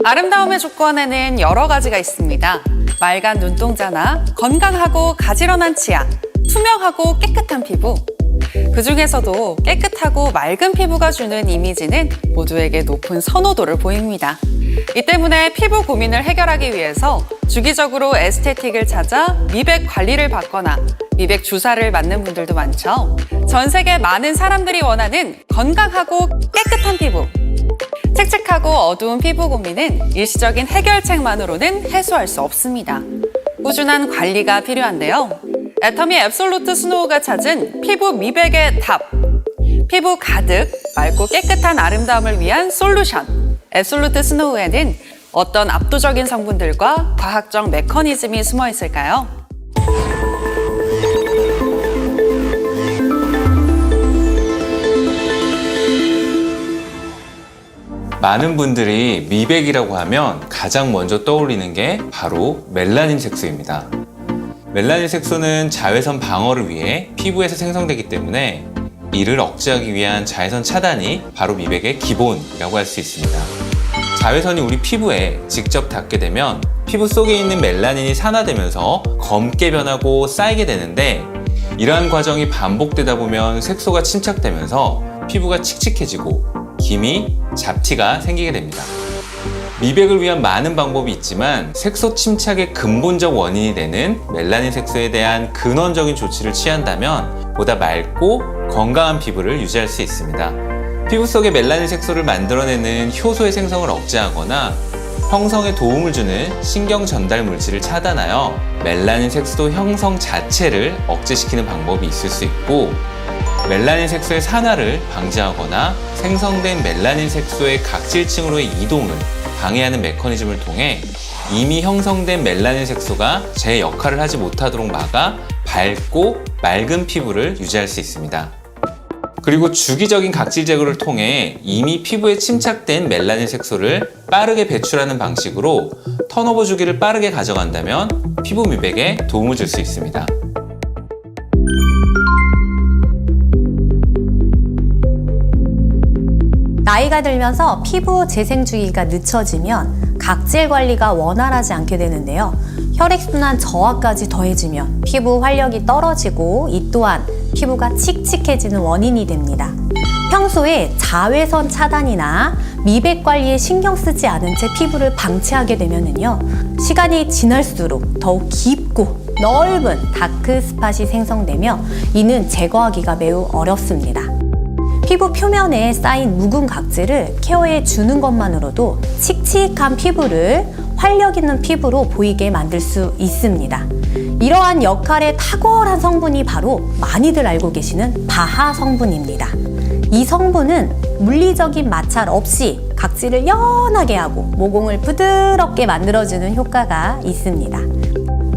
아름다움의 조건에는 여러 가지가 있습니다. 맑은 눈동자나 건강하고 가지런한 치아, 투명하고 깨끗한 피부. 그중에서도 깨끗하고 맑은 피부가 주는 이미지는 모두에게 높은 선호도를 보입니다. 이 때문에 피부 고민을 해결하기 위해서 주기적으로 에스테틱을 찾아 미백 관리를 받거나 미백 주사를 맞는 분들도 많죠. 전 세계 많은 사람들이 원하는 건강하고 깨끗한 피부. 칙칙하고 어두운 피부 고민은 일시적인 해결책만으로는 해소할 수 없습니다. 꾸준한 관리가 필요한데요. 애터미 앱솔루트 스노우가 찾은 피부 미백의 답. 피부 가득 맑고 깨끗한 아름다움을 위한 솔루션. 앱솔루트 스노우에는 어떤 압도적인 성분들과 과학적 메커니즘이 숨어 있을까요? 많은 분들이 미백이라고 하면 가장 먼저 떠올리는 게 바로 멜라닌 색소입니다. 멜라닌 색소는 자외선 방어를 위해 피부에서 생성되기 때문에 이를 억제하기 위한 자외선 차단이 바로 미백의 기본이라고 할 수 있습니다. 자외선이 우리 피부에 직접 닿게 되면 피부 속에 있는 멜라닌이 산화되면서 검게 변하고 쌓이게 되는데, 이러한 과정이 반복되다 보면 색소가 침착되면서 피부가 칙칙해지고 기미, 잡티가 생기게 됩니다. 미백을 위한 많은 방법이 있지만 색소 침착의 근본적 원인이 되는 멜라닌 색소에 대한 근원적인 조치를 취한다면 보다 맑고 건강한 피부를 유지할 수 있습니다. 피부 속에 멜라닌 색소를 만들어내는 효소의 생성을 억제하거나 형성에 도움을 주는 신경 전달 물질을 차단하여 멜라닌 색소 형성 자체를 억제시키는 방법이 있을 수 있고, 멜라닌 색소의 산화를 방지하거나 생성된 멜라닌 색소의 각질층으로의 이동을 방해하는 메커니즘을 통해 이미 형성된 멜라닌 색소가 제 역할을 하지 못하도록 막아 밝고 맑은 피부를 유지할 수 있습니다. 그리고 주기적인 각질 제거를 통해 이미 피부에 침착된 멜라닌 색소를 빠르게 배출하는 방식으로 턴오버 주기를 빠르게 가져간다면 피부 미백에 도움을 줄 수 있습니다. 나이가 들면서 피부 재생 주기가 늦춰지면 각질 관리가 원활하지 않게 되는데요. 혈액순환 저하까지 더해지면 피부 활력이 떨어지고 이 또한 피부가 칙칙해지는 원인이 됩니다. 평소에 자외선 차단이나 미백 관리에 신경 쓰지 않은 채 피부를 방치하게 되면은요, 시간이 지날수록 더욱 깊고 넓은 다크 스팟이 생성되며 이는 제거하기가 매우 어렵습니다. 피부 표면에 쌓인 묵은 각질을 케어해 주는 것만으로도 칙칙한 피부를 활력 있는 피부로 보이게 만들 수 있습니다. 이러한 역할의 탁월한 성분이 바로 많이들 알고 계시는 바하 성분입니다. 이 성분은 물리적인 마찰 없이 각질을 연하게 하고 모공을 부드럽게 만들어주는 효과가 있습니다.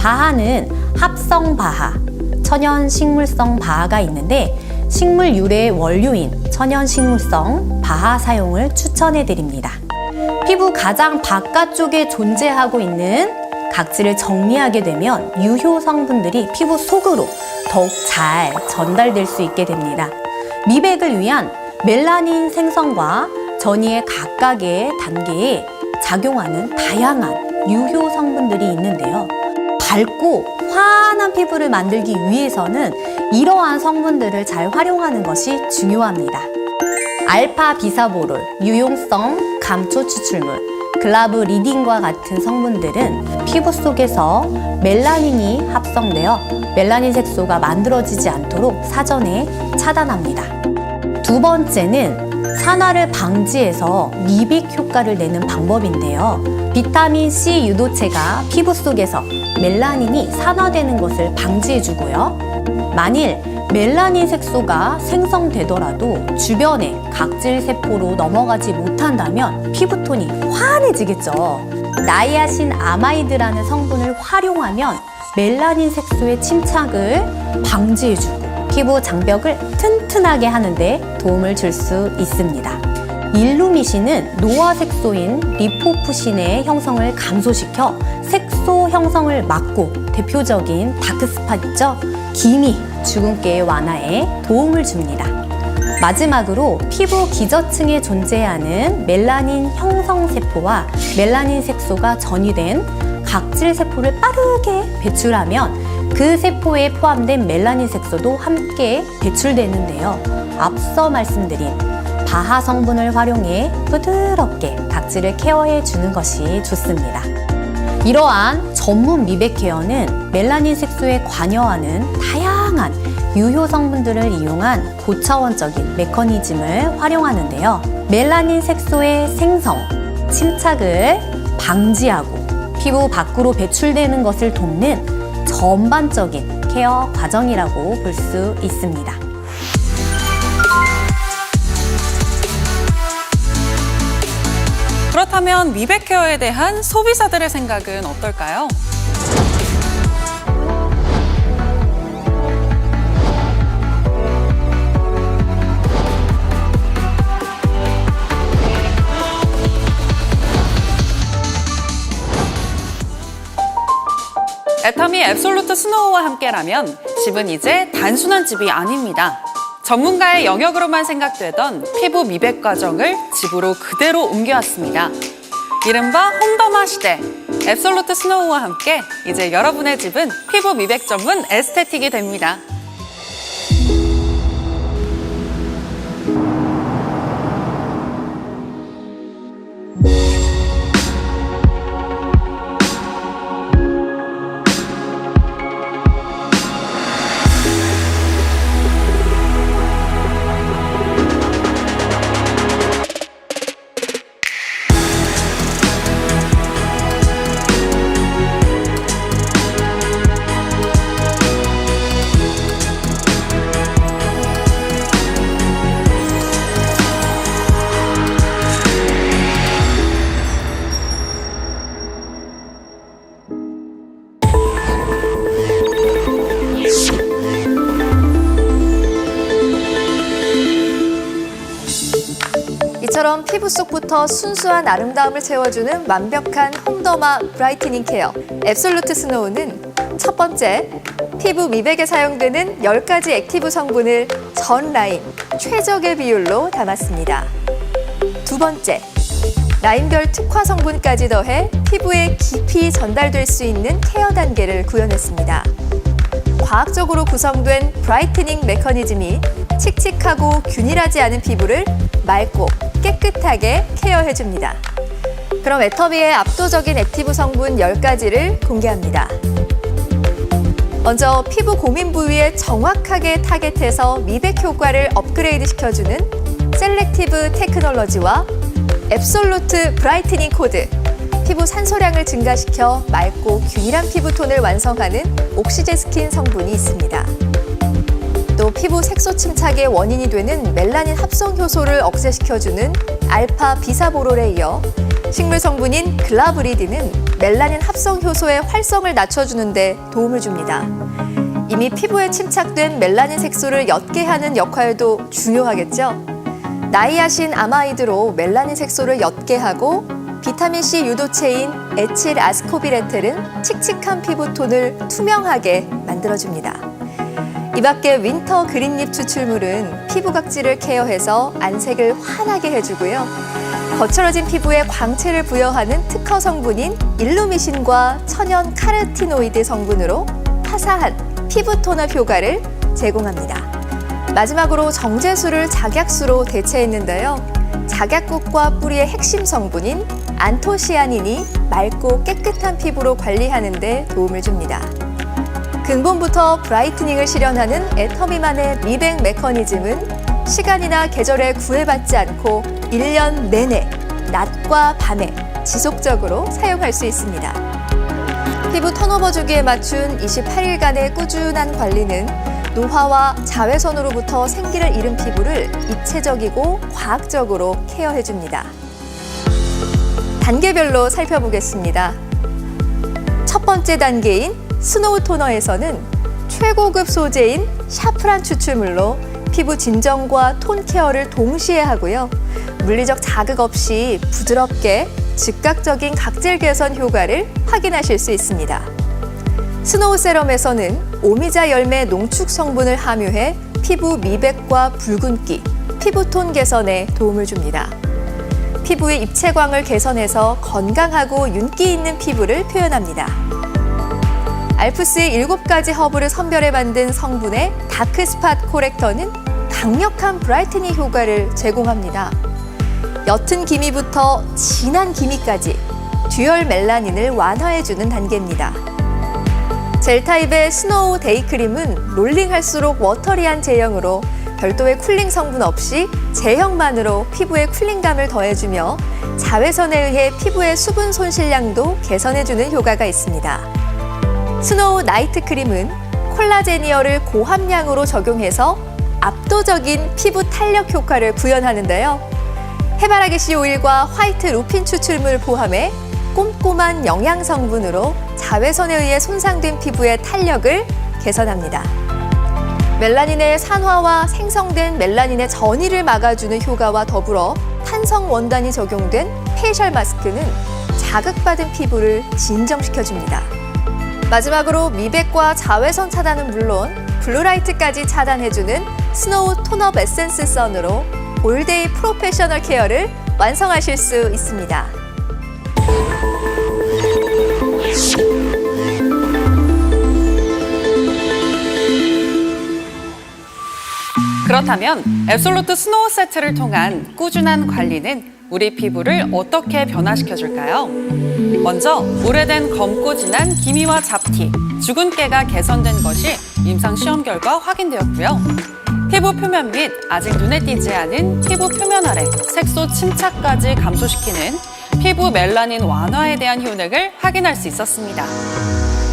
바하는 합성 바하, 천연 식물성 바하가 있는데 식물 유래의 원료인 천연 식물성 바하 사용을 추천해 드립니다. 피부 가장 바깥쪽에 존재하고 있는 각질을 정리하게 되면 유효 성분들이 피부 속으로 더욱 잘 전달될 수 있게 됩니다. 미백을 위한 멜라닌 생성과 전이의 각각의 단계에 작용하는 다양한 유효 성분들이 있는데요. 밝고 환한 피부를 만들기 위해서는 이러한 성분들을 잘 활용하는 것이 중요합니다. 알파 비사보롤, 유용성 감초 추출물, 글라브리딘과 같은 성분들은 피부 속에서 멜라닌이 합성되어 멜라닌 색소가 만들어지지 않도록 사전에 차단합니다. 두 번째는 산화를 방지해서 미백 효과를 내는 방법인데요. 비타민C 유도체가 피부 속에서 멜라닌이 산화되는 것을 방지해주고요. 만일 멜라닌 색소가 생성되더라도 주변의 각질 세포로 넘어가지 못한다면 피부톤이 환해지겠죠. 나이아신 아마이드라는 성분을 활용하면 멜라닌 색소의 침착을 방지해주고 피부 장벽을 튼튼하게 하는데 도움을 줄 수 있습니다. 일루미신은 노화 색소인 리포푸신의 형성을 감소시켜 색소 형성을 막고 대표적인 다크스팟 있죠? 기미, 주근깨의 완화에 도움을 줍니다. 마지막으로 피부 기저층에 존재하는 멜라닌 형성세포와 멜라닌 색소가 전이된 각질세포를 빠르게 배출하면 그 세포에 포함된 멜라닌 색소도 함께 배출되는데요. 앞서 말씀드린 바하 성분을 활용해 부드럽게 각질을 케어해 주는 것이 좋습니다. 이러한 전문 미백 케어는 멜라닌 색소에 관여하는 다양한 유효 성분들을 이용한 고차원적인 메커니즘을 활용하는데요. 멜라닌 색소의 생성, 침착을 방지하고 피부 밖으로 배출되는 것을 돕는 전반적인 케어 과정이라고 볼 수 있습니다. 그렇다면 미백 케어에 대한 소비자들의 생각은 어떨까요? 애터미 앱솔루트 스노우와 함께라면 집은 이제 단순한 집이 아닙니다. 전문가의 영역으로만 생각되던 피부 미백 과정을 집으로 그대로 옮겨왔습니다. 이른바 홈더마 시대. 앱솔루트 스노우와 함께 이제 여러분의 집은 피부 미백 전문 에스테틱이 됩니다. 이처럼 피부 속부터 순수한 아름다움을 채워주는 완벽한 홈더마 브라이트닝 케어 앱솔루트 스노우는 첫 번째, 피부 미백에 사용되는 10가지 액티브 성분을 전 라인 최적의 비율로 담았습니다. 두 번째, 라인별 특화 성분까지 더해 피부에 깊이 전달될 수 있는 케어 단계를 구현했습니다. 과학적으로 구성된 브라이트닝 메커니즘이 칙칙하고 균일하지 않은 피부를 맑고 깨끗하게 케어해줍니다. 그럼 애터미의 압도적인 액티브 성분 10가지를 공개합니다. 먼저 피부 고민 부위에 정확하게 타겟해서 미백 효과를 업그레이드 시켜주는 셀렉티브 테크놀로지와 앱솔루트 브라이트닝 코드, 피부 산소량을 증가시켜 맑고 균일한 피부톤을 완성하는 옥시제 스킨 성분이 있습니다. 또 피부 색소 침착의 원인이 되는 멜라닌 합성 효소를 억제시켜주는 알파 비사보롤에 이어 식물 성분인 글라브리딘은 멜라닌 합성 효소의 활성을 낮춰주는 데 도움을 줍니다. 이미 피부에 침착된 멜라닌 색소를 옅게 하는 역할도 중요하겠죠? 나이아신 아마이드로 멜라닌 색소를 옅게 하고 비타민C 유도체인 에칠 아스코빌에텔은 칙칙한 피부톤을 투명하게 만들어줍니다. 이 밖에 윈터 그린립 추출물은 피부 각질을 케어해서 안색을 환하게 해주고요. 거칠어진 피부에 광채를 부여하는 특허 성분인 일루미신과 천연 카르티노이드 성분으로 화사한 피부 톤업 효과를 제공합니다. 마지막으로 정제수를 작약수로 대체했는데요. 작약국과 뿌리의 핵심 성분인 안토시아닌이 맑고 깨끗한 피부로 관리하는 데 도움을 줍니다. 근본부터 브라이트닝을 실현하는 애터미만의 미백 메커니즘은 시간이나 계절에 구애받지 않고 1년 내내 낮과 밤에 지속적으로 사용할 수 있습니다. 피부 턴오버 주기에 맞춘 28일간의 꾸준한 관리는 노화와 자외선으로부터 생기를 잃은 피부를 입체적이고 과학적으로 케어해줍니다. 단계별로 살펴보겠습니다. 첫 번째 단계인 스노우 토너에서는 최고급 소재인 샤프란 추출물로 피부 진정과 톤 케어를 동시에 하고요. 물리적 자극 없이 부드럽게 즉각적인 각질 개선 효과를 확인하실 수 있습니다. 스노우 세럼에서는 오미자 열매 농축 성분을 함유해 피부 미백과 붉은기, 피부톤 개선에 도움을 줍니다. 피부의 입체광을 개선해서 건강하고 윤기 있는 피부를 표현합니다. 알프스의 7가지 허브를 선별해 만든 성분의 다크 스팟 코렉터는 강력한 브라이트닝 효과를 제공합니다. 옅은 기미부터 진한 기미까지 듀얼 멜라닌을 완화해주는 단계입니다. 젤 타입의 스노우 데이크림은 롤링할수록 워터리한 제형으로 별도의 쿨링 성분 없이 제형만으로 피부에 쿨링감을 더해주며 자외선에 의해 피부의 수분 손실량도 개선해주는 효과가 있습니다. 스노우 나이트 크림은 콜라제니어를 고함량으로 적용해서 압도적인 피부 탄력 효과를 구현하는데요. 해바라기 씨 오일과 화이트 루핀 추출물 포함해 꼼꼼한 영양 성분으로 자외선에 의해 손상된 피부의 탄력을 개선합니다. 멜라닌의 산화와 생성된 멜라닌의 전이를 막아주는 효과와 더불어 탄성 원단이 적용된 페이셜 마스크는 자극받은 피부를 진정시켜줍니다. 마지막으로 미백과 자외선 차단은 물론 블루라이트까지 차단해주는 스노우 톤업 에센스 선으로 올데이 프로페셔널 케어를 완성하실 수 있습니다. 그렇다면 앱솔루트 스노우 세트를 통한 꾸준한 관리는 우리 피부를 어떻게 변화시켜줄까요? 먼저 오래된 검고 진한 기미와 잡티, 주근깨가 개선된 것이 임상 시험 결과 확인되었고요. 피부 표면 및 아직 눈에 띄지 않은 피부 표면 아래 색소 침착까지 감소시키는 피부 멜라닌 완화에 대한 효능을 확인할 수 있었습니다.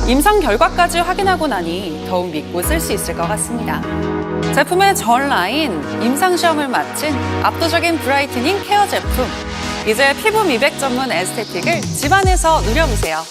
임상 결과까지 확인하고 나니 더욱 믿고 쓸 수 있을 것 같습니다. 제품의 전 라인, 임상 시험을 마친 압도적인 브라이트닝 케어 제품. 이제 피부 미백 전문 에스테틱을 집안에서 누려보세요.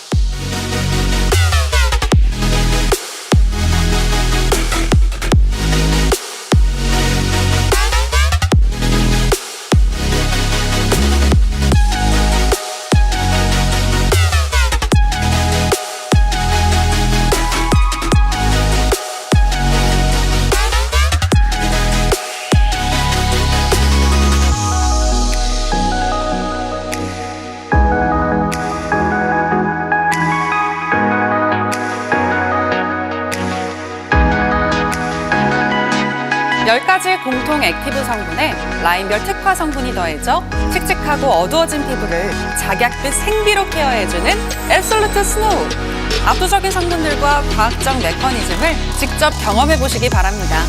열 가지 공통 액티브 성분에 라인별 특화 성분이 더해져 칙칙하고 어두워진 피부를 작약빛 생비로 케어해주는 앱솔루트 스노우. 압도적인 성분들과 과학적 메커니즘을 직접 경험해보시기 바랍니다.